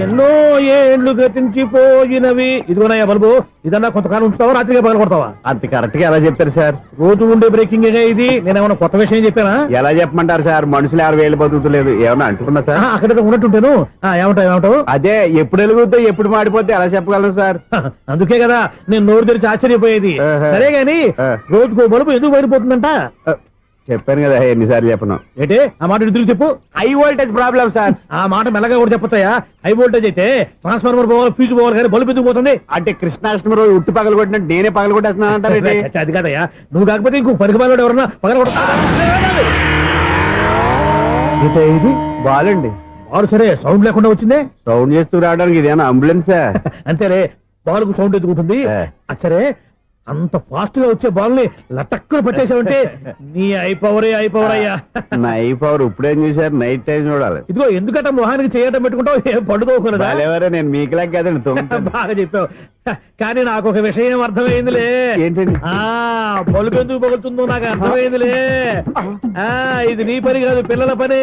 ఎన్నో ఏళ్లు గతించిపోయినవి. ఇదిగోనయ్యా బల్బు, ఇదన్నా కొంతకాలం ఉంచుతావా, రాత్రిగా పగల కొడతావా? అంత కరెక్ట్ గా ఎలా చెప్పారు సార్? రోజు ఉండే బ్రేకింగ్ ఇది. నేనేమన్నా కొత్త విషయం చెప్పానా? ఎలా చెప్పమంటారు సార్? మనుషులు 60,000 బతుకుతలేదు, ఏమన్నా అంటున్నా సార్? అక్కడ ఉన్నట్టుంటాను. ఏమంటావు? అదే ఎప్పుడు వెలుగుతో ఎప్పుడు మాడిపోతే ఎలా చెప్పగలను సార్? అందుకే కదా నేను నోరు తెరిచి ఆశ్చర్యపోయేది. సరే గాని రోజుకో బల్బు ఎందుకు బయటపోతుందంట? చెప్పాను కదా, ఎన్నిసార్లు చెప్పను. ఏంటే ఆ మాట తిరిగి చెప్పు. High voltage problem sir. ఆ మాట మెల్లగా కూడా చెప్పొచ్చాయా? హై వోల్టేజ్ అయితే ట్రాన్స్ఫార్మర్ పోవాలి, ఫ్యూజ్ పోవాలి, కానీ బల్బు ఎందుకు పోతుంది? అంటే కృష్ణాష్టమి రోజు ఉట్టి పగలు కొట్టినట్టు నేనే పగలు కొట్టేస్తున్నాను అంటారు. అది కాదయ్యా, నువ్వు కాకపోతే ఇంకో పనికి బాగా ఎవరన్నా పగల కొడతా. ఇది బాలండి. బాలు సరే, సౌండ్ లేకుండా వచ్చిందే. సౌండ్ చేస్తూ రావడానికి ఇదేనా అంబులెన్సా? అంతేలే, బాలుకు సౌండ్ ఎదుగుతుంది. సరే, అంత ఫాస్ట్ గా వచ్చే బాల్ ని లటక్కులు పట్టేసావంటే నీ ఐపవర్ అయ్యా. నా ఐపవర్ ఇప్పుడేం చూసారు? నైట్ టైం చూడాలి. ఇదిగో ఎందుకంటే మొహానికి చేయటం పెట్టుకుంటావు, ఏం పండుకోకూడదా? నేను మీకులాగా కదండి. బాగా చెప్పావు. కానీ నాకు ఒక విషయం అర్థమైందిలే. ఏంటండి? బల్బు ఎందుకు పగులుతుందో నాకు అర్థమైందిలే. ఇది నీ పని కాదు, పిల్లల పని.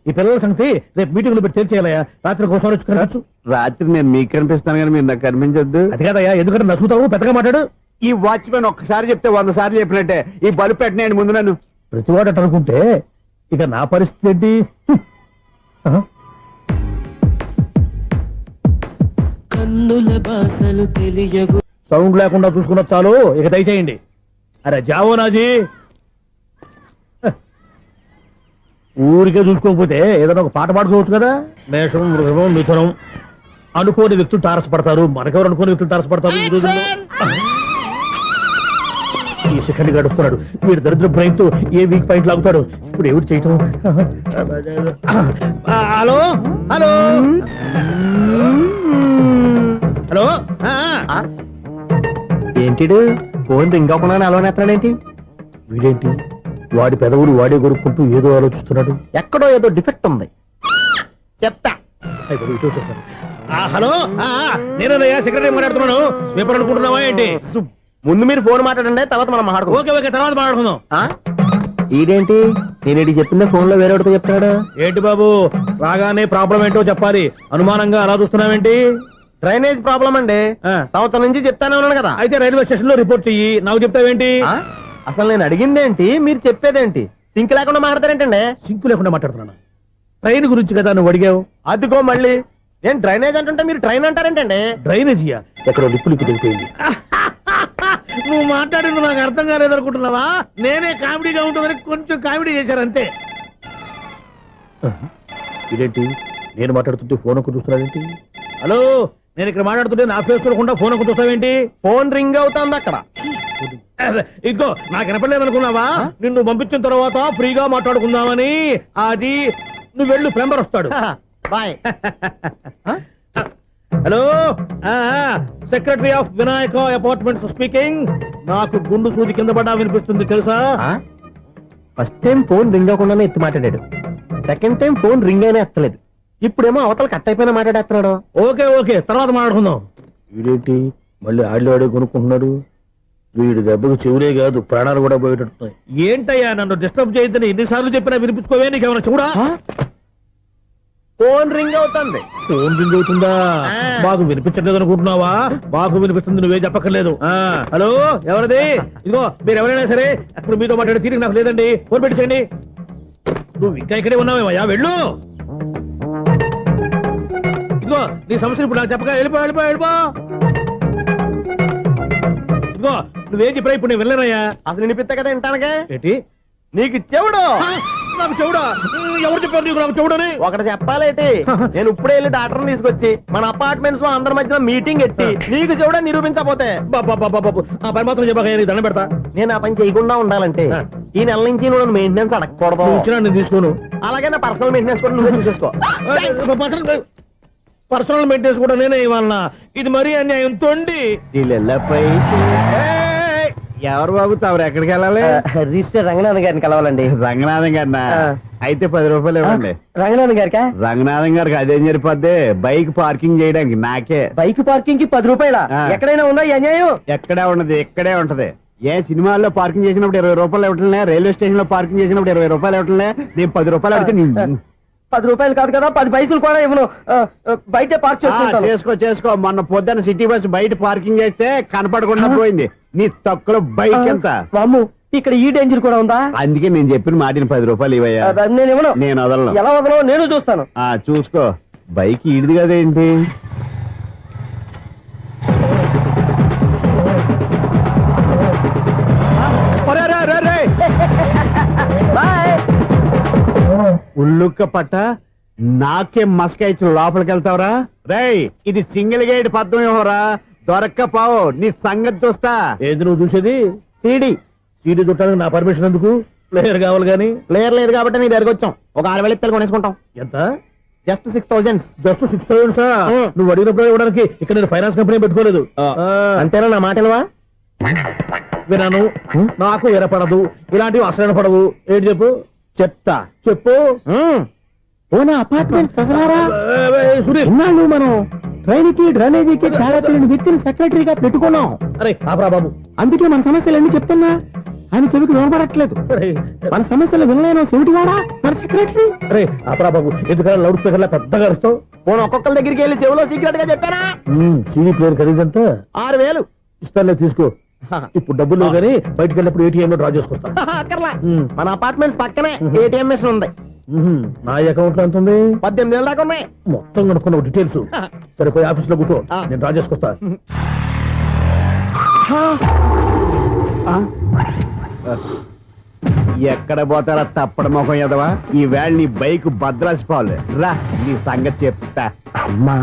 ఈ పిల్లల సంగతి రేపు మీటింగ్ లో పెట్టి తెలిసేయాలయ్యా. రాత్రి కోసం వచ్చి రాత్రి నేను మీకు కనిపిస్తాను కానీ మీరు నాకు కనిపించొద్దు. అది కాదయ్యా, ఎందుకంటే నచ్చుతావు, పెద్దగా మాట్లాడు. ఈ వాచ్మెన్ ఒక్కసారి చెప్తే 100 సార్లు చెప్పినట్టే. ఈ బల్బు పెట్టినాయండి ముందు నన్ను. ప్రతివాడు అట్ట అనుకుంటే ఇక నా పరిస్థితి ఏంటి? సౌండ్ లేకుండా చూసుకున్న చాలు, ఇక దయచేయండి. అరే జావో నాజీ, ఊరికే చూసుకోకపోతే ఏదైనా ఒక పాట పాడుకోవచ్చు కదా. మేషం, వృషభం, మిథునం అనుకోని వ్యక్తులు తారసపడతారు. మనకెవరు అనుకోని వ్యక్తులు తారసపడతారు ఈ రోజుల్లో? ఈ సెకండ్ గడుస్తున్నాడు వీడు దరిద్ర బ్రెయిన్ తో ఏ వీక్ పాయింట్ లాగుతాడు. ఇప్పుడు ఎవరు చేయటం? Hello hello hello. ఏంటిడు ఫోన్ రింగ్ అవ్వకుండా అలవనేస్తాడేంటి? వీడేంటి వాడి పెదవులు వాడే కొరుక్కుంటూ ఏదో ఆలోచిస్తున్నాడు. ఎక్కడో ఏదో డిఫెక్ట్ ఉంది, చెప్తా. హలో, నేనయ్యా సెక్రటరీ మాట్లాడుతున్నాను. స్వీపర్ అనుకుంటున్నావా ఏంటి? ముందు మీరు ఫోన్ మాట్లాడండి, తర్వాత మనం మాట్లాడుకో. ఓకే ఓకే, తర్వాత మాట్లాడుకుందాం. ఇదేంటి నేను చెప్పిందే ఫోన్ లో వేరేతో చెప్తాడు? ఏంటి బాబు, రాగానే ప్రాబ్లం ఏంటో చెప్పాలి. అనుమానంగా అలా చూస్తున్నావేంటి? డ్రైనేజ్ ప్రాబ్లం అండి. సంవత్సరం నుంచి చెప్తానే ఉన్నాను కదా. అయితే రైల్వే స్టేషన్ లో రిపోర్ట్ చెయ్యి, నాకు చెప్తావేంటి? అసలు నేను అడిగిందేంటి, మీరు చెప్పేదేంటి? సింక్ లేకుండా మాట్లాడతారేంటండి? సింక్ లేకుండా మాట్లాడుతున్నాను. ట్రైన్ గురించి కదా నువ్వు అడిగావు. అదిగో మళ్ళీ నేను డ్రైనేజ్ అంటుంటే మీరు ట్రైన్ అంటారేంటండి? డ్రైనేజీయా? ఎక్కడో లిప్పు దిగిపోయింది. నువ్వు మాట్లాడింది నాకు అర్థం కాలేదనుకుంటున్నావా? నేనే కామెడీగా ఉంటుందని కొంచెం కామెడీ చేశారంతే. ఇదేంటి నేను మాట్లాడుతుంటే ఫోన్ ఒక్క చూస్తున్నావేంటి? హలో, నేను ఇక్కడ మాట్లాడుతుంటే నా ఫేస్ చూడకుండా ఫోన్ ఒక్క చూస్తావేంటి? ఫోన్ రింగ్ అవుతుంది అక్కడ. ఇంకో నాకు వినపడలేదు అనుకున్నావా? నిన్ను పంపించిన తర్వాత ఫ్రీగా మాట్లాడుకుందామని. అది నువ్వు వెళ్ళు, ప్లంబర్ వస్తాడు. Bye. Hello, secretary of Vinayaka apartments speaking. నాకు గుండు సూది కింద పడ్డా వినిపిస్తుంది తెలుసా? ఫస్ట్ టైం ఫోన్ రింగ్ అవ్వకుండానే ఎత్తి మాట్లాడాడు, సెకండ్ టైం ఫోన్ రింగ్ అయినా ఎత్తలేదు, ఇప్పుడేమో అవతల కట్ అయిపోయినా మాట్లాడేస్తున్నాడు. ఓకే ఓకే, తర్వాత మాట్లాడుకుందాం. వీడేంటి మళ్ళీ ఆడే కొనుక్కుంటున్నాడు? వీడి దెబ్బకు చెవులే కాదు ప్రాణాలు కూడా పోయేటట్టున్నాయి. ఏంటయ్యా నన్ను డిస్టర్బ్ చేయొద్దని ఎన్నిసార్లు చెప్పినా వినిపించుకోవే? నీకేమైనా చూడా? ఫోన్ రింగ్ అవుతుంది. ఫోన్ రింగ్ అవుతుందా? మాకు వినిపించట్లేదు అనుకుంటున్నావా? మాకు వినిపిస్తుంది, నువ్వే చెప్పక్కర్లేదు. హలో, ఎవరిది? ఇదిగో మీరు ఎవరైనా సరే అప్పుడు మీతో మాట్లాడే తీరిక నాకు లేదండి. ఫోన్ పెట్టేసేయండి. నువ్వు ఇంకా ఇక్కడే ఉన్నావేమయ్యా, వెళ్ళు. ఇదిగో నీ సమస్యలు ఇప్పుడు నాకు చెప్పక వెళ్ళిపో వెళ్ళిపో వెళ్ళిపో. ఇదిగో నువ్వేం చెప్పరా ఇప్పుడు నేను వెళ్ళానయ్యా. అసలు వినిపిస్తా కదా వింటానుగా. ఏంటి నీకు చెవుడు? నాకు చెవుడా? ఎవరు చెప్పారు నీకు నాకు చెవుడని? ఒకటి చెప్పాలేటి, నేను ఇప్పుడే వెళ్ళి డాక్టర్ని తీసుకొచ్చి మన అపార్ట్మెంట్స్ లో అందరి మధ్యన మీటింగ్ ఎట్టి నీకు చెవుడా నిరూపించకపోతే ఆ పని మాత్రం చెప్పక దండం పెడతా. నేను ఆ పని చేయకుండా ఉండాలంటే ఈ నెల నుంచి నువ్వు మెయింటెనెన్స్ అడగకూడదు. నేను తీసుకోను. అలాగే నా పర్సనల్ మెయింటెనెన్స్ కూడా నువ్వే చూసేసుకో. పర్సనల్ మెయింటెనెన్స్ కూడా నేనే ఇవ్వాలన్నా? ఇది మరీ అన్యాయం. తొండి ఎవరు బాబు తమరు ఎక్కడికి వెళ్ళాలి? రిజిస్టర్ రంగనాథన్ గారిని కలవాలండి. రంగనాథం గారినా? అయితే 10 రూపాయలు ఇవ్వండి. రంగనాథన్ గారికా? రంగనాథం గారికి అదేం సరిపోద్ది, బైక్ పార్కింగ్ చేయడానికి. నాకే బైక్ పార్కింగ్ కి 10 రూపాయల? ఎక్కడైనా ఉందా ఈ అన్యాయం? ఎక్కడే ఉండదు, ఇక్కడే ఉంటది. ఏ సినిమాల్లో పార్కింగ్ చేసినప్పుడు 20 రూపాయలు ఇవ్వట్లే, రైల్వే స్టేషన్ లో పార్కింగ్ చేసినప్పుడు 20 రూపాయలు ఇవ్వట్లే, నేను 10 రూపాయలు అడిగితే రూపాయలు కాదు కదా 10 పైసలు కూడా ఇవ్వను. బయటే పార్క్ చేసుకుంటాను. చేసుకో చేసుకో. మొన్న పొద్దున్న సిటీ బస్ బయట పార్కింగ్ చేస్తే కనపడకుండా పోయింది. నీ తక్కువ బైక్ ఎంత? వామ్ము, ఇక్కడ ఈ డేంజర్ కూడా ఉందా? అందుకే నేను చెప్పిన మాటిని 10 రూపాయలు ఇవ్వయ్యా. నేను ఇవ్వను. నేను వదలను. ఎలా వదలో నేను చూస్తాను. చూసుకో. బైక్ ఈడిది కదేంటి? బాయ్. ఉల్లుక్క పట్ట నాకే మస్క ఇచ్చి లోపలికి వెళ్తావరా? రేయ్, ఇది సింగిల్ గేట్ పద్మం ఇవ్వరా? దొరక్కపోవు, నీ సంగతి చూస్తా. ఏది నువ్వు చూసేది? సీడీ సీడీ చుట్టానికి నా పర్మిషన్ ఎందుకు? ప్లేయర్ కావాలి గానీ. ప్లేయర్ లేదు కాబట్టి నీ దగ్గరకు వచ్చాం. ఒక 6,000 ఇత్తలు కొనేసుకుంటాం. ఎంత? జస్ట్ 6,000. Just 6,000 sir. నువ్వు అడిగినప్పుడు ఇవ్వడానికి ఇక్కడ నేను ఫైనాన్స్ కంపెనీ పెట్టుకోలేదు. అంతేనా? నా మాటలువా? విన్నాను. నాకు ఎరపడదు, ఇలాంటివి అసలు పడవు. ఏంటి చెప్పు? చెప్తా. చెప్పు. ఓనా అపార్ట్మెంట్స్ ప్రజలారా, సునీల్, ఇన్నాళ్ళు మనం ట్రైన్కి డ్రైనేజీకి తేడా తెలియని వ్యక్తిని సెక్రటరీగా పెట్టుకున్నాం. అరే ఆపరా బాబు. అందుకే మన సమస్యలు ఎన్ని చెప్తున్నా ఆయన చెవికి వినపడట్లేదు. అరే మన సమస్యలు వినలేను చెవిటివాడా మన సెక్రటరీ. అరే ఆపరా బాబు, ఎందుకన్నా లౌడ్ స్పీకర్ లా పెద్దగా అరుస్తావు? పోను ఒక్కొక్కరి దగ్గరికి వెళ్ళి చెవిలో సీక్రెట్ గా చెప్పానా? CD player ఖరీదంతా 6,000. ఇస్తానులే, తీసుకో. ఇప్పుడు డబ్బులు లేవు కానీ బయటకు వెళ్ళినప్పుడు ఏటీఎం లో డ్రా చేసుకొస్తా. అక్కర్లా. మన అపార్ట్మెంట్స్ పక్కనే ఏటీఎం మిషన్ ఉంది. నా అకౌంట్ లో ఎంత ఉంది? 18,000 దాకా ఉన్నాయి. మొత్తం కనుక్కున్న డీటెయిల్స్. సరే పోయి ఆఫీస్ లో కూర్చో, నేను డ్రా చేసుకొస్తా. ఎక్కడ పోతారా తప్పడ మొహం ఎదవా? ఈ వేళ నీ బైక్ భద్రాసిపోవాలి. రా, నీ సంగతి చెప్తా. అమ్మా,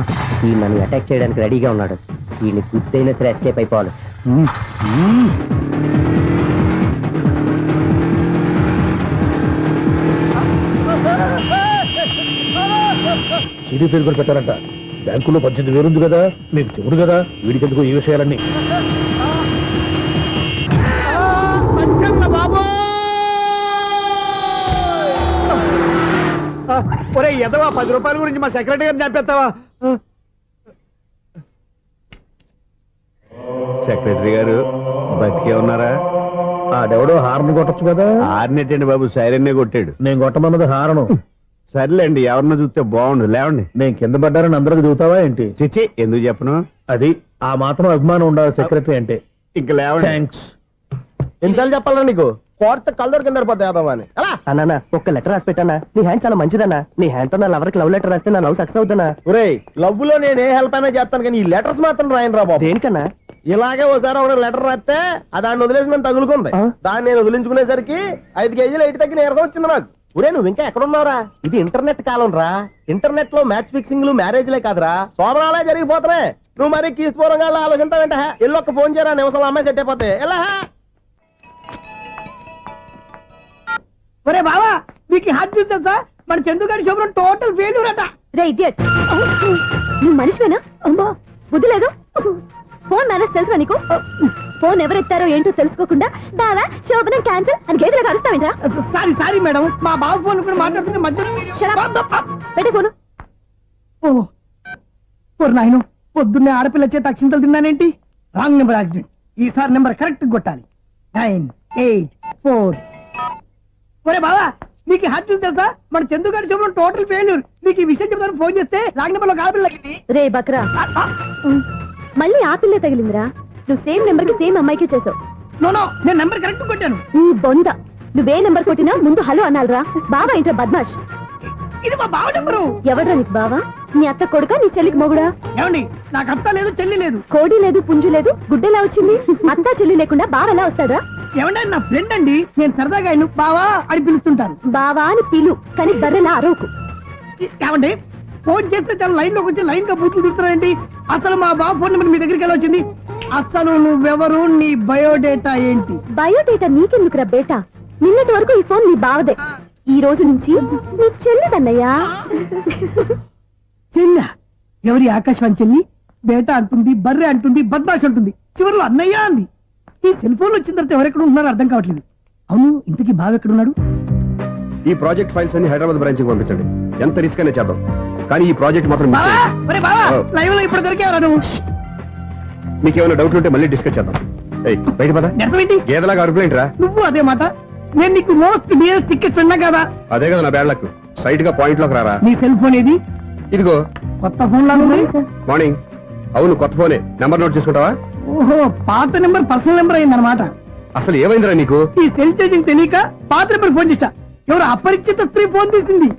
ఈ నన్ను అటాక్ చేయడానికి రెడీగా ఉన్నాడు. ఈయన గుద్దైనా సరే ఎస్కేప్ అయిపోవాలి. సీడీ ప్లేయర్ కూడా పెట్టారంట. బ్యాంకులో 18,000 ఉంది కదా, మీకు చెవుడు కదా, వీడికెందుకు ఈ విషయాలన్నీ? ఒరే ఎదవా, 10 రూపాయల గురించి మా సెక్రటరీ గారిని చంపేస్తావా? సెక్రటరీ గారు బతికే ఉన్నారా? ఆడెవడో హార్న్ కొట్టచ్చు కదా. ఆరినట్టండి బాబు, సైరన్నే కొట్టాడు. నేను కొట్టమన్నది హారను. సర్లేండి, ఎవరన్నా చూస్తే బాగుండు. లేవండి. నేను కింద పడ్డారని అందరికి చూతావా ఏంటి? చిచ్చి, ఎందుకు చెప్పను? అది ఆ మాత్రం అభిమానం ఉండాలి సెక్రటరీ అంటే. ఇంక లేవండి. థ్యాంక్స్. ఎన్నిసార్లు చెప్పాలరా నీకు? కోర్త కలర్ కింద పోతాయి అని. అన్నా, ఒక్క లెటర్ రాసి పెట్టానా? నీ హ్యాండ్ చాలా మంచిదన్నా. నీ హ్యాండ్ తో నా లవర్కి లవ్ లెటర్ రాస్తే నా లవ్ సక్సెస్ అవుతానా? ఒరేయ్, లవ్ లో నేను ఏ హెల్ప్ అయినా చేస్తాను కానీ ఈ లెటర్స్ మాత్రం రాయను రా బాబు. దేనికన్నా? ఇలాగే ఒకసారి ఒక లెటర్ రాస్తే దాన్ని వదిలేసి నన్ను తగులుకుంది. దాన్ని నేను వదిలించుకునేసరికి 5 కేజీలు ఎయిట్ తగ్గి నీరసం వచ్చింది నాకు. ఒరే, నువ్వు ఇంకా ఎక్కడున్నావురా? ఇది ఇంటర్నెట్ కాలం రా. ఇంటర్నెట్ లో మ్యాచ్ ఫిక్సింగ్లు మ్యారేజ్లే కాదురా, సోమరాలే జరిగిపోతున్నాయి. నువ్వు మరి కీస్పూరంగా ఆలోచించావంట. ఎల్లొక్క ఫోన్ చేయరా, నిమిషంలో అమ్మాయి సెట్ అయిపోతే. ఎలా? ఒరే బావా, మీకు హార్ట్ చూస్తా సార్, మన చందుగారి శుభ్రం టోటల్ ఫెయిల్యూర్ అట. రే ఇడియట్, నువ్వు మనిషివేనా? అమ్మా, బుద్ధి లేదు. ఫోన్ మేనేజ్ తెలుసా నీకు? ఫోన్ ఎవరెత్తారో ఏంటో తెలుసుకోకుండా బావా శోభనం క్యాన్సిల్ అని గేదెలకు అరుస్తావేంట్రా? సారీ మేడం, మా బావ ఫోన్ కూడా మాట్లాడుతుంటే మధ్యలో మీరు- Shut up. పెట్టే ఫోను. ఓ నాయను, పొద్దున్నే ఆడపిల్ల చేత అక్షింతలు తిన్నానేంటి? Wrong number accident. ఈసారి నెంబర్ కరెక్ట్ కొట్టాలి. 9, 8, 4. ఒరే బావా, నీకు హార్ట్ చూస్తే సార్, మన చందుగారి శుభ్రం టోటల్ ఫెయిల్యూర్. నీకు ఈ విషయం చెప్తాను ఫోన్ చేస్తే రాంగ్ నెంబర్ లో ఆడపిల్ల తగ్గింది. రే బక్రా, మళ్ళీ ఆ పిల్లే తగిలిందిరా. నువ్వు సేమ్ నెంబర్ కి సేమ్ అమ్మాయికే చేసావు. నో, నేను నెంబర్ కరెక్ట్ కొట్టాను. నీ బొంద, నువ్వే నెంబర్ కొట్టినా ముందు హలో అనాలిరా. బావా ఏంట్రా బద్మాష్? ఇది మా బావ నెంబరు. ఎవడ్రా నీకు బావా? నీ అత్త కొడుక, నీ చెల్లికి మొగుడా? ఏమండి, నాకు అత్త లేదు, చెల్లి లేదు. కోడి లేదు, పుంజు లేదు, గుడ్డెలా వచ్చింది? అత్త చెల్లి లేకుండా బావ ఎలా వస్తాడా? ఏమండి, ఆయన నా ఫ్రెండ్ అండి. నేను సరదాగా ఆయన బావా అని పిలుస్తుంటాను. బావా అని పిలు, కానీ బర్రెలా అరవకు. ఏమండి, ఫోన్ చేస్తే చాలా లైన్ లోకి వచ్చి లైన్ గా బూతులు తిడుతున్నాయండి. అసలు మా బావ ఫోన్ నెంబర్ మీ దగ్గరికి ఎలా వచ్చింది? అసలు నువ్వెవరు, నీ బయోడేటా ఏంటి? బయోడేటా నీకెందుకురా బేటా? నిన్నటి వరకు ఈ ఫోన్ నీ బావదే. ఈ రోజు నుంచి నీ చెల్లిదన్నయ్యా. చెల్ల ఎవరి? ఆకాశవాణి చెల్లి. బేటా అంటుంది, బర్రె అంటుంది, బద్మాష్ అంటుంది, చివరిలో అన్నయ్య అంది. ఈ సెల్ ఫోన్ వచ్చిన తర్వాత ఎవరెక్కడ ఉంటున్నారో అర్థం కావట్లేదు. అవును, ఇంతకీ బావ ఎక్కడున్నాడు? ఈ ప్రాజెక్ట్ ఫైల్స్ అన్ని హైదరాబాద్ బ్రాంచ్ కి పంపించండి. ఎంత రిస్క్ అయినా చేద్దాం, కానీ ఈ ప్రాజెక్ట్ మాత్రం మిస్ బావా, చేయొద్దు. ఒరే బావా, లైవ్ లో ఇప్పుడు దొరికేవరా నువ్వు? మీకు ఏమైనా డౌట్లు ఉంటే మళ్ళీ డిస్కస్ చేద్దాం. ఏయ్, బయట పద. నిజమేంటి? గేదలాగా అరుపులేంట్రా? నువ్వు అదే మాట. నేను నీకు మోస్ట్ డియరెస్ట్ టికెట్ విన్నా కదా. అదే కదా నా బ్యాడ్ లక్. స్ట్రైట్ గా పాయింట్ లోకి రారా. నీ సెల్ ఫోన్ ఏది? ఇదిగో. కొత్త ఫోన్ లాగా ఉంది. మార్నింగ్. అవును, కొత్త ఫోనే. నెంబర్ నోట్ చేసుకుంటావా? ఓహో, పాత నెంబర్ పర్సనల్ నెంబర్ అయిందన్నమాట. అసలు ఏమైందిరా నీకు? ఈ సెల్ చేసింగ్ తెలియక పాత నెంబర్ ఫోన్ చేశా. ఎవరు అపరిచిత స్త్రీ ఫోన్ తీసింది.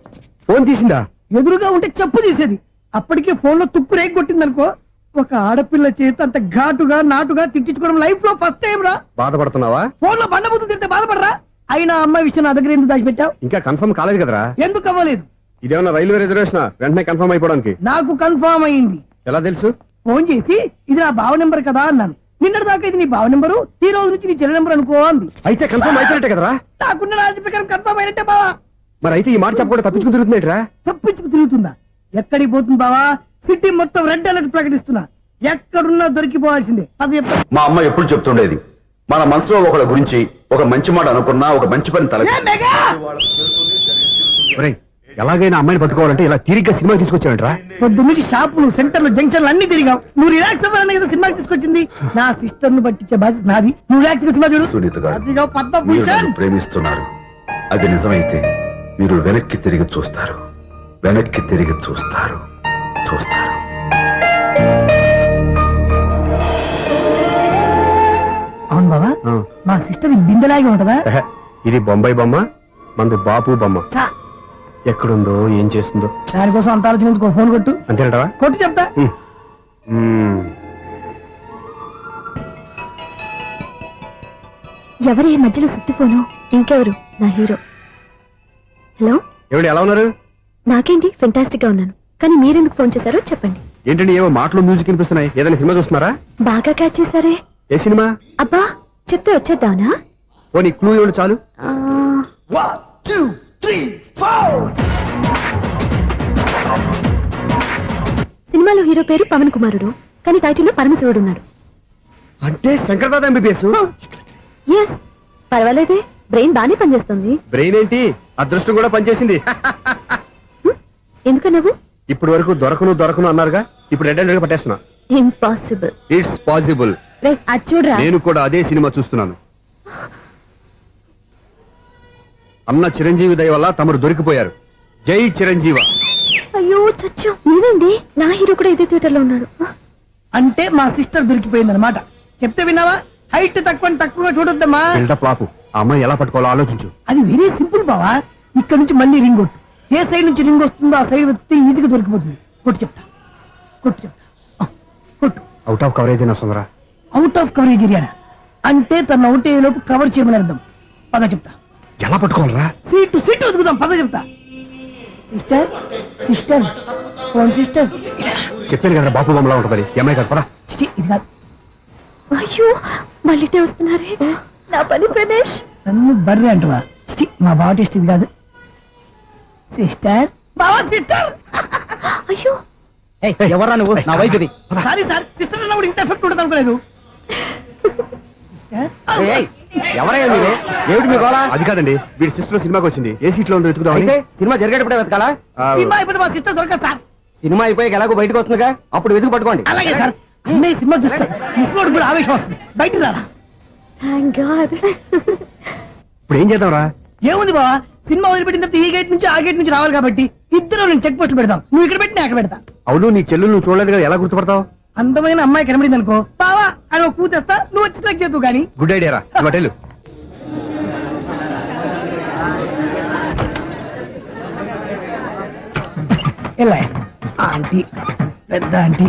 ఫోన్ తీసిందా? ఎదురుగా ఉంటే చెప్పు తీసేది. అప్పటికే ఫోన్ లో తుక్కు రేగి కొట్టిందనుకో. ఒక ఆడపిల్ల చేత అంత ఘాటుగా నాటుగా తిట్టించుకోవడం లైఫ్ లో ఫస్ట్ టైం రా. బాధపడుతున్నావా? ఫోన్ లో బండబూతులు తింటే బాధపడరా? అయినా అమ్మాయి విషయం నా దగ్గర ఎందుకు దాచిపెట్టావు? ఇంకా కన్ఫర్మ్ కాలేదు కదరా. ఎందుకు అవ్వలేదు? ఇదేమన్నా రైల్వే రిజర్వేషన్? వెంటనే కన్ఫర్మ్ అయిపోవడానికి. నాకు కన్ఫర్మ్ అయింది. ఎలా తెలుసు? ఫోన్ చేసి ఇది నా బావ నెంబర్ కదా అన్నాను. నిన్నటి దాకా ఇది నీ బావ నెంబరు, ఈ రోజు నుంచి నీ చెల్లి నెంబర్ అనుకో అంది. అయితే కన్ఫర్మ్ అయిపోయినట్టే కదరా. నాకున్న రాజు ప్రకారం కన్ఫర్మ్ అయినట్టే బావా. మరి అయితే ఈ మాట చెప్పకుండా తప్పించుకుని తిరుగుతున్నట్రా? తప్పించుకు తిరుగుతుందా? ఎక్కడికి పోతుంది బావా? సిటీ మొత్తం రెడ్ అలర్ట్ ప్రకటిస్తున్నా. ఎక్కడున్నా దొరికిపోవాల్సిందే. అది చెప్తా. మా అమ్మ ఎప్పుడు చెప్తుండేది, మన మనసులో ఒకళ్ళ గురించి ఒక మంచి మాట అనుకున్నా ఒక మంచి పని తల ఏ మెగా! ఒరేయ్, ఎలాగైనా అమ్మాయిని పట్టుకోవాలంటే ఇలా తిరిగ్గా సినిమా తీసుకొచ్చాడంట్రా. పొద్దున్నుంచి షాపులు, సెంటర్లు, జంక్షన్లు అన్ని తిరిగావు. నువ్వు రిలాక్స్ అవ్వాలని కదా సినిమాకి తీసుకొచ్చింది. నా సిస్టర్ ను పట్టించే బాధ్యత నాది. నువ్వు రిలాక్స్ సినిమా చూడు. సునీత గారు, అదిగో మీరు పద్మభూషణ్. నన్ను ప్రేమిస్తున్నారు. అది నిజమైతే మీరు వెనక్కి తిరిగి చూస్తారు, వెనక్కి తిరిగి చూస్తారు, చూస్తారు. అవును బాబా, ఆ. మా సిస్టర్ బిందెలాగే ఉంటదా? ఎహె, ఇది బొంబాయి బొమ్మ, మంది బాపు బొమ్మ. చా, ఎక్కడుందో ఏం చేస్తుందో. దానికోసం అంత ఆలోచించుకో. ఫోన్ కొట్టు. అంతేనంటావా? కొట్టు చెప్తా. ఎవరి ఈ మధ్యలో సుత్తి ఫోను? ఇంకెవరు? నా హీరో. హలో, ఏమిటి ఎలా ఉన్నారు? నాకేంటి ఫెంటాస్టిక్ గా ఉన్నాను. కానీ మీరెందుకు ఫోన్ చేశారో చెప్పండి. ఏంటండి ఏవో మాటలు మ్యూజిక్ వినిపిస్తున్నాయి? ఏదైనా సినిమా చూస్తున్నారా? బాగా క్యాచ్ చేశారే. ఏ సినిమా? అబ్బా, చెప్తే వచ్చేద్దానా? ఓ నీ క్లూ ఇవ్వండి చాలు. ఆ, 1 2 3 4. సినిమాలో హీరో పేరు పవన్ కుమారుడు, కానీ టైటిల్లో పరమశివుడు ఉన్నాడు. అంటే శంకర్దాద ఎంబీబీఎస్. ఎస్, పర్వాలేదే, బ్రెయిన్ బానే పనిచేస్తుంది. బ్రెయిన్ ఏంటి, అదృష్టం కూడా పనిచేసింది. ఎందుకన్నావు? ఇప్పటి వరకు దొరకను అన్నారుగా, ఇప్పుడు రెడ్ హ్యాండెడ్ గా పట్టేస్తున్నా. ఇంపాసిబుల్. It's possible. రే, అది చూడరా. నేను కూడా అదే సినిమా చూస్తున్నాను. అన్న చిరంజీవి దయ వల్ల తమరు దొరికిపోయారు. జై చిరంజీవ. అయ్యో చచ్చా, నీవేంటి? నా హీరో కూడా ఇదే థియేటర్ లో ఉన్నాడు. అంటే మా సిస్టర్ దొరికిపోయింది అనమాట. చెప్తే విన్నావా? హైట్ తక్కువగా చూడొద్దమ్మా. బిల్డప్ లాపు. ఆ అమ్మాయి ఎలా పట్టుకోవాలో ఆలోచించు. అది వెరీ సింపుల్ బావా. ఇక్కడ నుంచి మళ్ళీ రింగ్ కొట్టు. ఏ సైడ్ నుంచి రింగ్ వస్తుందో ఆ సైడ్ వెతికితే ఈజీగా దొరికిపోతుంది. కొట్టు చెప్తా. ఆ, కొట్టు. అవుట్ ఆఫ్ కవరేజ్ అయినా సుందరా. అవుట్ ఆఫ్ కవరేజ్ ఏరియా అంటే తన అవుట్ అయ్యే లోపు కవర్ చేయమని అర్థం. పద చెప్తా. ఎలా పట్టుకోవాలరా? సీటు వెతుకుదాం. పద చెప్తా. Sister phone sister. చెప్పాను కదా బాపు బొమ్మలా ఉంటుంది. అమ్మాయి కదా, పదా. చిచి, ఇది కాదు. అయ్యో, మళ్ళీ వస్తున్నారే. నా పని ప్రదేశ్. నన్ను బర్రె అంటవా? చిచి, మా బావ టేస్ట్ ఇది కాదు. సిస్టర్, బావా సిస్టర్. అయ్యో, ఎవరా నువ్వు? నా వైపు ఇది. సారీ సార్, సిస్టర్ అన్నప్పుడు ఇంత ఎఫెక్ట్ ఉండదు అనుకోలేదు. ఎవరయ్యా మీరు? ఏమిటి మీ గోళ? అది కాదండి, వీడి సిస్టర్ సినిమాకి వచ్చింది. ఏ సీట్ లో ఉందో వెతుకుదామని. అయితే సినిమా జరిగేటప్పుడే వెతకాలా? సినిమా అయిపోతే మా సిస్టర్ దొరకదు సార్. సినిమా అయిపోయాక ఎలాగో బయటకు వస్తుందిగా, అప్పుడు వెతుకు పట్టుకోండి. అలాగే సార్. అన్నయ్య సినిమా చూస్తారు. మిస్ కూడా ఆవేశం వస్తుంది. బయటికి రారా. Thank God. ఇప్పుడు ఏం చేద్దాంరా? ఏముంది బావా, సినిమా వదిలిపెట్టిన తర్వాత ఈ గేట్ నుంచి ఆ గేట్ నుంచి రావాలి కాబట్టి ఇద్దరు నేను చెక్ పోస్ట్ పెడతాం. నువ్వు ఇక్కడ పెట్టి నేను అక్కడ పెడతా. అవును, నీ చెల్లెలు నువ్వు చూడలేదు కదా, ఎలా గుర్తుపడతావు? అందమైన అమ్మాయి కనబడింది అనుకో, బావా అని ఒక కూతేస్తా. నువ్వు వచ్చి సెలెక్ట్ చేద్దు కానీ. గుడ్ ఐడియా రా. హోటల్ ఎలా ఆంటీ, పెద్ద ఆంటీ.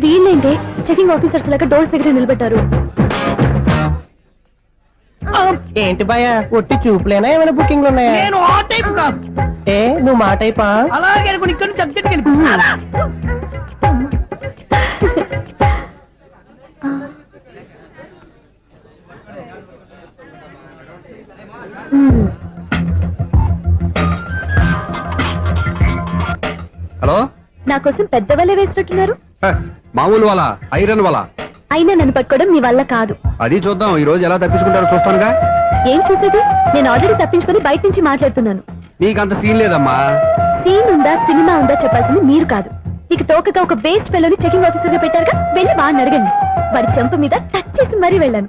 వీళ్ళేంటి చెకింగ్ ఆఫీసర్స్ లాగా డోర్స్ దగ్గర నిలబెట్టారు. ఏంటి భయ, ఒట్టి చూపులేనా ఏమైనా బుకింగ్లు ఉన్నాయా? నేను ఆ టైప్ కాదు. ఏ నువ్వు మాట అయిపా? అలాగే అనుకుని ఇక్కడ నుంచి అర్జెంట్కి వెళ్ళిపోతున్నా. హలో. నా కోసం పెద్ద వలే వేసినట్టున్నారు. హ, మామూలు వాళ్ళ ఐరన్ వాళ్ళ. అయినా నన్ను పట్టుకోవడం మీ వల్ల కాదు. అది చూద్దాం, ఈ రోజు ఎలా తప్పించుకుంటారో చూస్తానుగా. ఏం చూసేది? నేను ఆల్రెడీ తప్పించుకొని బయట నుంచి మాట్లాడుతున్నాను. నీకంత సీన్ లేదమ్మా. సీన్ ఉందా సినిమా ఉందా చెప్పాల్సింది మీరు కాదు. ఇక వాడికి తోకగా ఒక బేస్ట్ ఫెలోని చెకింగ్ ఆఫీసర్ గా పెట్టారుగా, వెళ్ళి వాడిని అడగండి. వాడి చెంప మీద టచ్ చేసి మరీ వెళ్ళాను.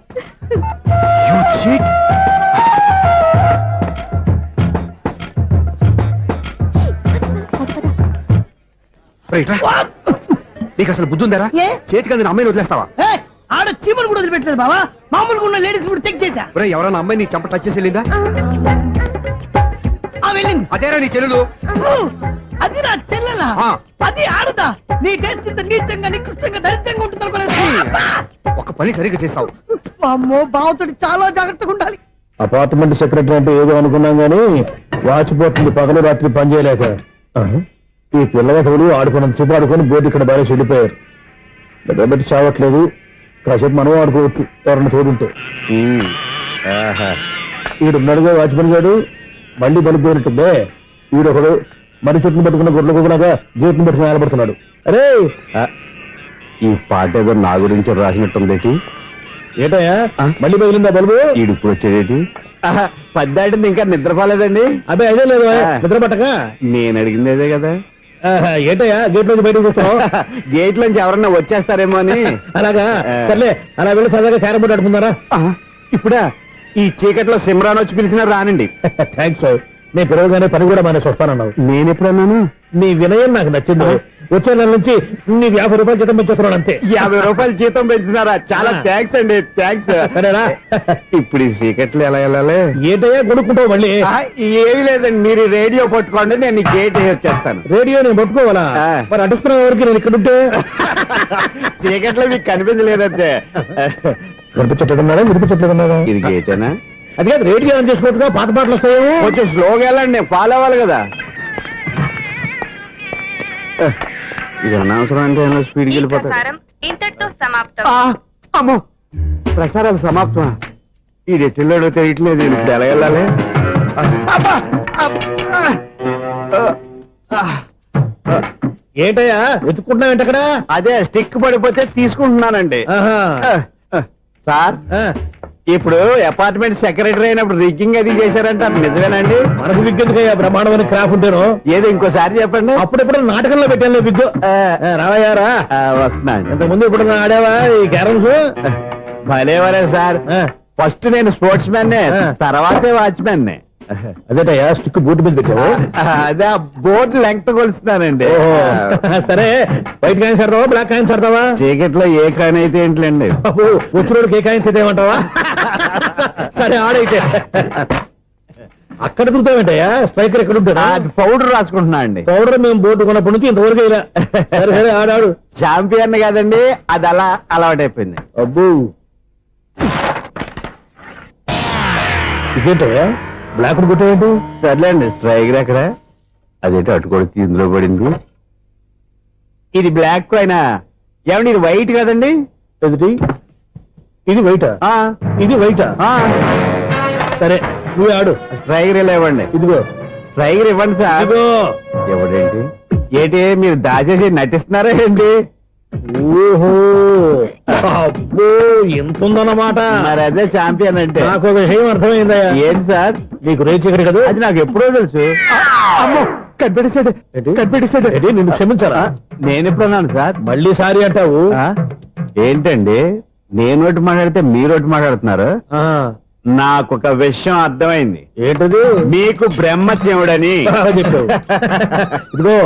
నీకు అసలు బుద్ధి ఉందారా? ఏ? చేతికి అందిన అమ్మాయిని వదిలేస్తావా? ఏయ్, ఆడ చీమలు కూడా వదిలిపెట్టలేదు బావా. మామూలుగా ఉన్న లేడీస్ కూడా చెక్ చేశా. ఒరేయ్, ఎవరైనా అమ్మాయి నీ చెంప టచ్ చేసి వెళ్ళిందా? ఆ వెళ్ళింది. అదేరా నీ చెల్లెలు. అది నా చెల్లెలా? ఆ. అది ఆడదా? నీ టేస్ట్ ఇంత నీచంగా నికృష్టంగా దరిద్రంగా ఉంటుంది అనుకోలేదు. ఒక పని సరిగ్గా చేస్తావు. అమ్మో, బావతోటి చాలా జాగ్రత్తగా ఉండాలి. అపార్ట్మెంట్ సెక్రటరీ అంటే ఏదో అనుకున్నాం గానీ వాచిపోతుంది పగలు రాత్రి పని చేయలేక. ఈ పిల్లగాడు ఆడుకున్నంత సేపు ఆడుకొని బోర్డు ఇక్కడ బాగా చెడిపోయారు. నిలబెట్టి చావట్లేదు. కాసేపు మనం ఆడుకోవచ్చు ఎవరన్నా తోడుంటే. ఈడున్నాడుగా వాచ్మెన్ గారు, మళ్ళీ బలిపోయినట్టుందే. ఈడొకడు మరి చెట్టును పట్టుకున్న గొడ్ల కుక్కలాగా గేట్ను పట్టుకుని నిలబడుతున్నాడు. అరే, ఈ పాట ఏదో నా గురించి రాసినట్టుందేటి. ఏటయ్యా మళ్ళీ పగిలిందా బల్బు? ఈడు ఇప్పుడు వచ్చేదేటి? పద్దాటింది ఇంకా నిద్రపోలేదండి. అబ్బాయి అదే లేదు నిద్ర పట్టక. నేను అడిగింది అదే కదా. ఏటయ్యా గేట్ నుంచి బయటకు చూస్తావు? గేట్ లోంచి ఎవరన్నా వచ్చేస్తారేమో అని. అలాగా, సర్లే అలా వెళ్ళి సరదాగా క్యారం బోర్డు ఆడుకున్నారా? ఇప్పుడా ఈ చీకట్లో సిమ్రాన్ వచ్చి పిలిచినా రానండి. థ్యాంక్స్. నేను పిలవగానే పని కూడా మానేసి వస్తానన్నావు. నేను ఎప్పుడన్నాను? నీ వినయం నాకు నచ్చింది. వచ్చే నెల నుంచి నీకు 50 రూపాయలు జీతం పెంచుతున్నాడు అంతే. 50 రూపాయలు జీతం పెంచినారా? చాలా థ్యాంక్స్ అండి, థ్యాంక్స్. సరేనా? ఇప్పుడు ఈ చీకట్లు ఎలా వెళ్ళాలి? ఏంటయ్యా కొనుక్కుంటావు మళ్ళీ? ఏమి లేదండి, మీరు రేడియో పట్టుకోండి, నేను ఈ గేట్ వేసి వచ్చేస్తాను. రేడియో నేను పట్టుకోవాలా? మరి అడుస్తున్న వరకు నేను ఇక్కడ ఉంటే చీకట్లో మీకు కనిపించలేదంటే. కనిపించట్లేదన్నారా వినిపించట్లేదన్నారా? ఇది గేటేనా? అది కాదు, రేడియో ఆన్ చేసుకోవచ్చుగా, పాత పాటలు వస్తాయేమో. కొంచెం స్లోగా వెళ్ళండి, నేను ఫాలో అవ్వాలి కదా. ఇది అనవసరం అంటే స్పీడ్కి వెళ్ళిపోతాయి. ఇంతటితో సమాప్తం. అమ్మో, ప్రసారాలు సమాప్తమా? ఈ రెట్టిల్లోడో తెలియట్లేదు, ఇప్పుడు ఎలా వెళ్ళాలి? ఏంటయ్యా వెతుక్కుంటున్నావు ఏంటక్కడ? అదే స్టిక్ పడిపోతే తీసుకుంటున్నానండి. సార్, ఇప్పుడు అపార్ట్మెంట్ సెక్రటరీ అయినప్పుడు రిగ్గింగ్ అది చేశారంటే అది నిజమేనండి? మనకు విగ్గెందుకయ్యా, బ్రహ్మాండమైన క్రాఫ్ ఉంటాను. ఏదో ఇంకోసారి చెప్పండి. అప్పుడెప్పుడు నాటకంలో పెట్టాను విగ్గు. రావయ్యారా? వస్తున్నాను. ఇంతకుముందు ఇప్పుడు ఆడావా ఈ క్యారమ్స్? భలేవరే సార్, ఫస్ట్ నేను స్పోర్ట్స్ మ్యాన్, తర్వాతే వాచ్మెన్. అదేటయ్యా స్టిక్ బూట్ మీద పెట్టావు? అదే బోర్డు లెంగ్త్ కొలుస్తున్నానండి. సరే, వైట్ కాయిన్స్ ఆడతావా బ్లాక్ కాయిన్స్ ఆడతావా? చీకట్లో ఏ కాయిన్ అయితే ఏంటండి? వచ్చినోడికి ఏ కాయిన్స్ అయితే ఏమంటావా? సరే ఆడైతే. అక్కడ దొరుకుతావేంటయ్యా? స్ట్రైకర్ ఎక్కడ ఉంటాడా? పౌడర్ రాసుకుంటున్నా అండి. పౌడర్ మేము బోర్డు కొన్నప్పటి నుంచి ఇంతవరకు ఇలా. సరే సరే ఆడాడు. ఛాంపియన్ కాదండి, అది అలా అలవాటైపోయింది. అబ్బు, ఇదేంటయ్యా బ్లాక్ కొట్టేంటి? సర్లేండి, స్ట్రైకర్ ఎక్కడ? అదేంటి అటు కొడితే ఇందులో పడింది. ఇది బ్లాక్ కాయినా? ఏమండి ఇది వైట్ కదండి? ఎదుటి ఇది వైటా? ఇది వైటా? సరే నువ్వే ఆడు. స్ట్రైకర్ ఇలా ఇవ్వండి. ఇదిగో స్ట్రైకర్ ఇవ్వండి సార్. ఇదిగో. ఎవడేంటి? ఏంటి మీరు దాచేసి నటిస్తున్నారా ఏంటి? ఓహో, అబ్బో ఎంత ఉందన్నమాట. మరి అదే ఛాంపియన్ అంటే. నాకు ఒక విషయం అర్థమైందయ్యా. ఏంటి సార్? నీకు రేచి ఇక్కడ కదా? అది నాకు ఎప్పుడో తెలుసు. అమ్మో, కనిపెట్టేశాడు, కనిపెట్టేశాడు. నిన్ను క్షమించారా? నేను ఎప్పుడన్నాను సార్? మళ్ళీ సారీ అంటావు? ఏంటండి, నేను ఒకటి మాట్లాడితే మీరు ఒకటి మాట్లాడుతున్నారు. నాకు ఒక విషయం అర్థమైంది. ఏంటది? మీకు బ్రహ్మత్యముడని చెప్పావు. ఇదిగో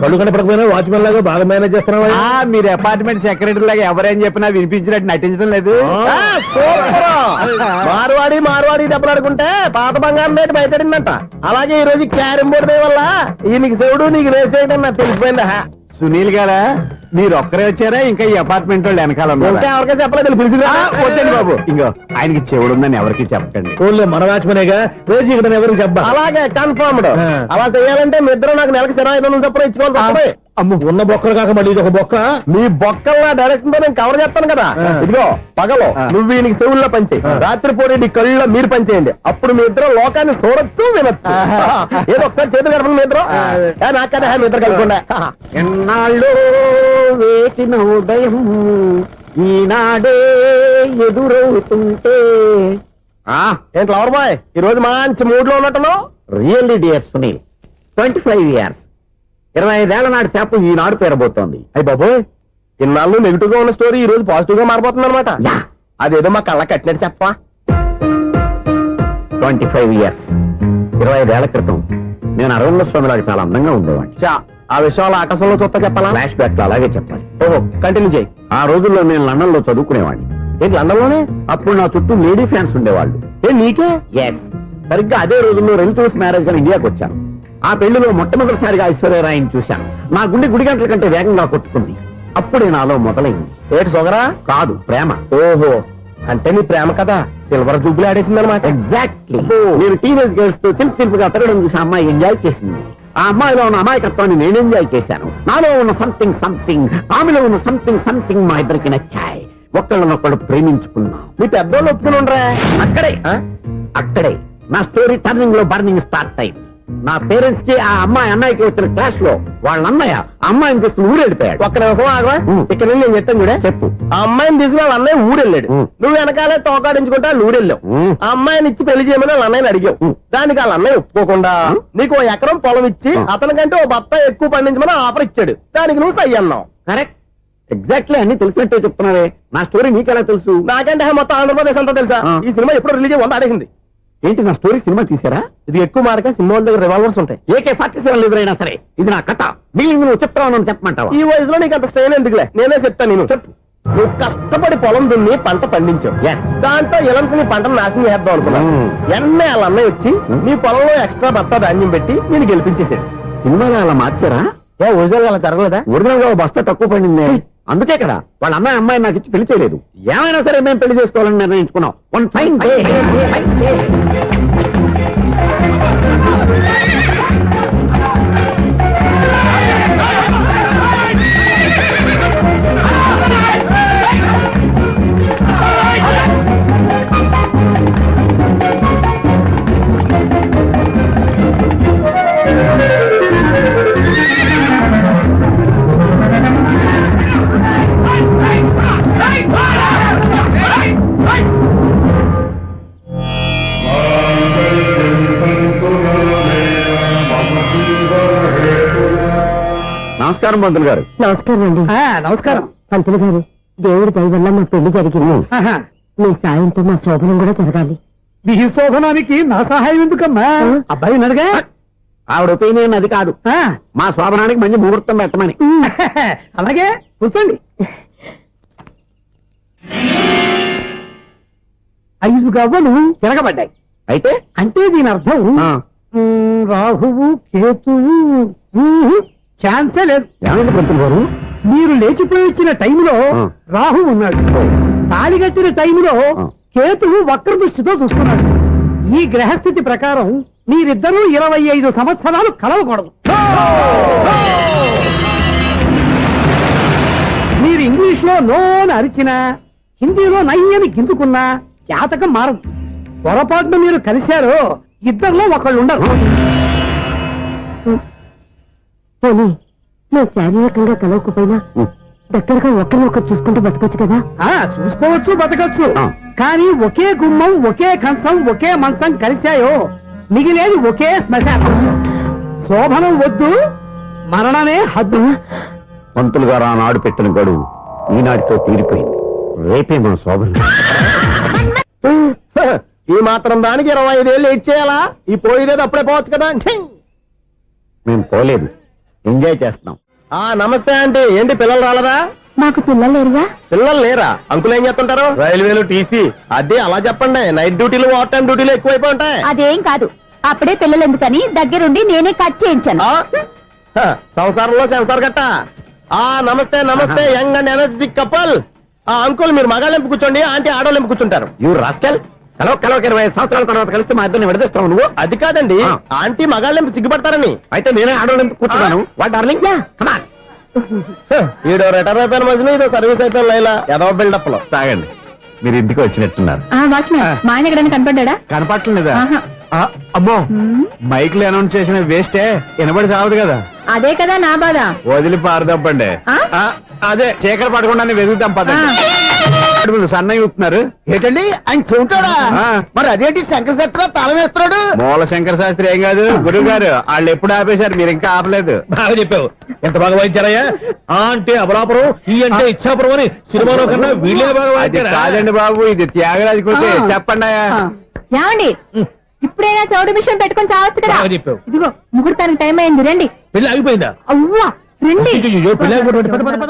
కళ్ళు కనపడకపోయినా వాచ్మెన్ లాగా బాగా మేనేజ్ చేస్తున్నావా? మీరు అపార్ట్మెంట్ సెక్రటరీ లాగా ఎవరేం చెప్పినా వినిపించినట్టు నటించడం లేదు. మార్వాడి దెబ్బలాడుకుంటే పాత బంగారం రేటు బయటడిందంట. అలాగే ఈ రోజు క్యారం బోర్డు వల్ల ఈయనకి శివుడు నీకు రేసేయడం నాకు తెలిసిపోయిందా? సునీల్ గారా, మీరు ఒక్కరే వచ్చారా? ఇంకా ఈ అపార్ట్మెంట్ వాళ్ళు వెనకాల ఇంకా ఎవరికీ చెప్పలేదు, పిలిచిరా? వద్దండి బాబు, ఇంకో ఆయనకి చెవుడు ఉందని ఎవరికి చెప్పకండి. ఓన్లీ మన వాచ్మెనేగా, రోజు ఇక్కడ ఎవరికి చెప్పా. అలాగే కన్ఫర్మ్డ్. అలా చేయాలంటే మీ ఇద్దరు నాకు నెలకు 500 చొప్పున ఇచ్చుకోవాలి. అమ్మ, ఉన్న బొక్కలు కాక మళ్ళీ ఇది ఒక బొక్క. మీ బొక్కల డైరెక్షన్ తో నేను కవర్ చేస్తాను కదా. ఇదిగో పగలో నువ్వు ఈయనకి చెవుల్లో పనిచేయి, రాత్రి పూట నీ కళ్ళలో మీరు పనిచేయండి. అప్పుడు మీ ఇద్దరు లోకాన్ని చూడొచ్చు, వినొచ్చు. ఏదో ఒకసారి చేతులు కలపండి మీ ఇద్దరు. నాకు కదా మీ ఇద్దరు కలుపుకుండా. ఎన్నాళ్ళు వేచిన ఉదయం ఈనాడే ఎదురవుతుంటే. ఏంటి లవర్ బాయ్, ఈ రోజు మంచి మూడ్ లో ఉన్నట్టున్నావు? రియల్లీ డియర్ సునీల్, 25 years 25 ఏళ్ల నాటి శాపం ఈనాడు పేరబోతోంది. అయ్యి బాబోయ్, ఇన్నాళ్ళు నెగిటివ్ గా ఉన్న స్టోరీ ఈ రోజు పాజిటివ్ గా మారిపోతుంది అనమాట. యా. అదేదో మా కళ్ళ కట్టినట్టు చెప్పా. 25 ఇయర్స్ 25 ఏళ్ల క్రితం నేను అరవింద స్వామిలాగా చాలా అందంగా ఉండేవాడిని. చా, ఆ విషయాలు ఆకాశంలో చూస్తా చెప్పాలా? ఫ్లాష్ బ్యాక్ లో అలాగే చెప్పాలి. ఓహో, కంటిన్యూ చేయి. ఆ రోజుల్లో నేను లండన్ లో చదువుకునేవాడిని. ఏంటి లండన్ లోనే? అప్పుడు నా చుట్టూ లేడీ ఫ్యాన్స్ ఉండేవాళ్ళు. ఏ నీకే? ఎస్, సరిగ్గా అదే రోజుల్లో రిలేటివ్స్ మ్యారేజ్ గా ఇండియాకి వచ్చాను. ఆ పెళ్లిలో మొట్టమొదటిసారిగా ఐశ్వర్యరాయని చూశాను. నా గుండె గుడి గంటల కంటే వేగంగా కొట్టుకుంది. అప్పుడే నాలో మొదలైంది. ఏటి సొగరా? కాదు, ప్రేమ. ఓహో, అంటే నీ ప్రేమ కదా సిల్వర్ జూబ్లీ ఆడేసింది అనమాట. ఎగ్జాక్ట్లీ. నేను టీనేజ్ గర్ల్స్ తో చిలుపుగా తిరగడం చూసి అమ్మాయి ఎంజాయ్ చేసింది. ఆ అమ్మాయిలో ఉన్న అమాయకత్వాన్ని నేను ఎంజాయ్ చేశాను. నాలో ఉన్న సంథింగ్ ఆమెలో ఉన్న సంథింగ్ మా ఇద్దరికి నచ్చాయి. ఒక్కళ్ళనొక్కడు ప్రేమించుకున్నాం. మీ పెద్దోళ్ళు ఒప్పుకుని ఉండరా? అక్కడే నా స్టోరీ టర్నింగ్ లో బర్నింగ్ స్టార్ట్ అయింది. నా పేరెంట్స్ కి ఆ అమ్మాయి అన్నయ్యకి వచ్చిన క్లాష్ లో వాళ్ళ అన్నయ్య అమ్మాయిని తీసుకుని ఊరెళ్ళిపోయాడు. ఒక్క నిమిషం ఆగవా? ఇక్కడ నుంచి నేను చెప్తాను కూడా. చెప్పు. ఆ అమ్మాయిని తీసుకుని వాళ్ళ అన్నయ్య ఊరెళ్ళాడు. నువ్వు వెనకాలే తోకాడించుకుంటా వాళ్ళు ఊరెళ్ళావు. ఆ అమ్మాయిని ఇచ్చి పెళ్లి చేయమని వాళ్ళ అన్నయ్యని అడిగావు. దానికి వాళ్ళ అన్నయ్య ఒప్పుకోకుండా నీకు 1 ఎకరం పొలం ఇచ్చి అతనికంటే ఓ బత్త ఎక్కువ పండించమని ఆఫర్ ఇచ్చాడు. దానికి నువ్వు సై అన్నావు. కరెక్ట్, ఎగ్జాక్ట్లీ అన్ని తెలిసినట్టే చెప్తున్నావే. నా స్టోరీ నీకెలా తెలుసు? నాకంటే మొత్తం ఆంధ్రప్రదేశ్ అంతా తెలుసా? ఈ సినిమా ఎప్పుడు రిలీజ్ అయ్యి 100 ఆడేసింది. ఏంటి, నా స్టోరీ సినిమా తీసారా? ఇది ఎక్కువ మార్క సినిమా వాళ్ళ దగ్గర రివాల్వర్స్ ఉంటాయి. AK-47 ఎదురైనా సరే ఇది నా కథ. మిగిలింది నువ్వు చెప్తావు చెప్పమంటావా? ఈ వయసులో నీకు అంత స్ట్రెయిన్ ఎందుకులే, నేనే చెప్తాను. నేను చెప్పు. నువ్వు కష్టపడి పొలం దున్ని పంట పండించావు. Yes. దాంతో ఎలమ్స్ నీ పంటను నాశనం చేద్దాం అనుకున్నావు. ఎన్నే వాళ్ళ అన్నయ్య వచ్చి నీ పొలంలో ఎక్స్ట్రా బత్తా ధాన్యం పెట్టి నేను గెలిపించేసాడు. సినిమాలో అలా మార్చారా? ఒరిజినల్ అలా జరగలేదా? ఒరిజినల్ గా ఓ బస్తా తక్కువ పడింది. అందుకే కదా వాళ్ళ అమ్మాయి నాకు ఇచ్చి పెళ్లి చేయలేదు. ఏమైనా సరే మేము పెళ్లి చేసుకోవాలని నిర్ణయించుకున్నాం. One fine day. నమస్కారం పంతులు గారు. నమస్కారం అండి. నమస్కారం. పంతులు గారు, దేవుడి దయ వల్ల మా పెళ్లి జరిగింది. మీ సాయంతో మా శోభనం కూడా జరగాలి. నీ శోభనానికి నా సహాయం ఎందుకమ్మా? అబ్బాయి ఉన్నాడుగా. ఆవిడ ఒపీనియన్ అది కాదు, మా శోభనానికి మంచి ముహూర్తం పెట్టమని. అలాగే కూర్చోండి. 5 గవ్వలు తిరగబడ్డాయి. అయితే అంటే దీని అర్థం రాహువు కేతువు ఛాన్సే లేదు. ఏమైంది పంతులు గారు? మీరు లేచిపోయి వచ్చిన టైంలో రాహు ఉన్నాడు. తాళి కట్టిన టైంలో కేతువు వక్ర దృష్టితో చూస్తున్నాడు. ఈ గ్రహస్థితి ప్రకారం మీరిద్దరూ 25 సంవత్సరాలు కలవకూడదు. మీరు ఇంగ్లీష్ లో నోని అరిచినా, హిందీలో నయ్యని గింజుకున్నా జాతకం మారదు. పొరపాటున మీరు కలిశారో ఇద్దరిలో ఒకళ్ళు ఉండరు. పోనీ నువ్వు శారీరకంగా కలవకపోయినా దగ్గరగా ఒకరినొకరు చూసుకుంటూ బతకొచ్చు కదా. చూసుకోవచ్చు, బతకచ్చు. కానీ ఒకే గుమ్మం, ఒకే కంచం, ఒకే మంచం కలిశాయో మిగిలేది ఒకే శ్మశానం. శోభనం వద్దు, మరణమే హద్దు. పంతులు గారు ఆనాడు పెట్టిన గడువు ఈనాటితో తీరిపోయింది. రేపే మన శోభనం. ఈ మాత్రం దానికి 25 ఏళ్ళు వెయిట్ చేయాలా? ఈ పోయేదేది అప్పుడే పోవచ్చు కదా. మేము పోలేదు, ఎంజాయ్ చేస్తున్నాం. నమస్తే ఆంటీ. ఏంటి పిల్లలు రాలేదా? మాకు పిల్లలు లేరుగా. పిల్లలు లేరా? అంకులు ఏం చేస్తుంటారు? రైల్వేలు, టీసీ. అదే అలా చెప్పండి. నైట్ డ్యూటీలు, ఓవర్ టైం డ్యూటీలు ఎక్కువైపోయి ఉంటాయి. అదేం కాదు, అప్పుడే పిల్లలు ఎందుకని దగ్గరుండి నేనే కట్ చేయించాను. సంసారంలో సెన్సార్ గట్ట. నమస్తే నమస్తే, young and energetic couple. Uncle మీరు మగాళ్ళెంపు కూర్చోండి, ఆంటీ ఆడోళ్ళెంపు కూర్చుంటారు. యూ రాస్కల్, కలవ 25 సంవత్సరాల తర్వాత కలిస్తే మా ఇద్దరిని విడదీస్తావు నువ్వు. అది కాదండి, ఆంటీ మగాళ్ళెంపు సిగ్గుపడతారని. అయితే నేనే ఆడోళ్ళెంపు కూర్చున్నాను. What darling, come on. ఈడో రిటైర్ అయిపోయిన మధ్యలో ఇదో సర్వీస్ అయిపోయిన లైలా ఏదో బిల్డప్ లో. తాగండి, మీరు ఇంటికి వచ్చినట్టున్నారు. వాచ్మెన్ మా ఆయన ఎక్కడైనా కనపడ్డా? కనపట్లేదా? అమ్మో, మైక్లు అనౌన్స్ చేసిన వేస్టే, వినబడి సావదు కదా. అదే కదా నా బాధ. వదిలి పారదప్పండి. అదే చీకటి పడకుండా వెతుకుతాం పదండి. సన్నయ్య అవుతున్నారు ఏంటండి ఆయన చూంటాడా మరి అదేంటి శంకర శెట్టిలో తాళం వేస్తున్నాడు మూల శంకర శాస్త్రి ఏం కాదు గురువు గారు వాళ్ళు ఎప్పుడు ఆపేశారు మీరు ఇంకా ఆపలేదు బాగా చెప్పావు ఎంత బాగా వాయించారయ్యా ఆ అంటే అమలాపురం ఈ అంటే ఇచ్చాపురం అని సినిమాలో కన్నా వీళ్ళే బాగా అది వాయించారా కాదండి బాబు ఇది త్యాగరాజు కొట్టే చెప్పండి ఏమండి ఇప్పుడైనా చౌడు మిషన్ పెట్టుకొని చావచ్చు కదా బాగా చెప్పావు ఇదిగో ముహూర్తానికి టైం అయింది రండి పెళ్లి ఆగిపోయిందా అవ్వా రండి అయ్యయ్యో, పెళ్లి ఆగిపోయింది. పద, పద, పద.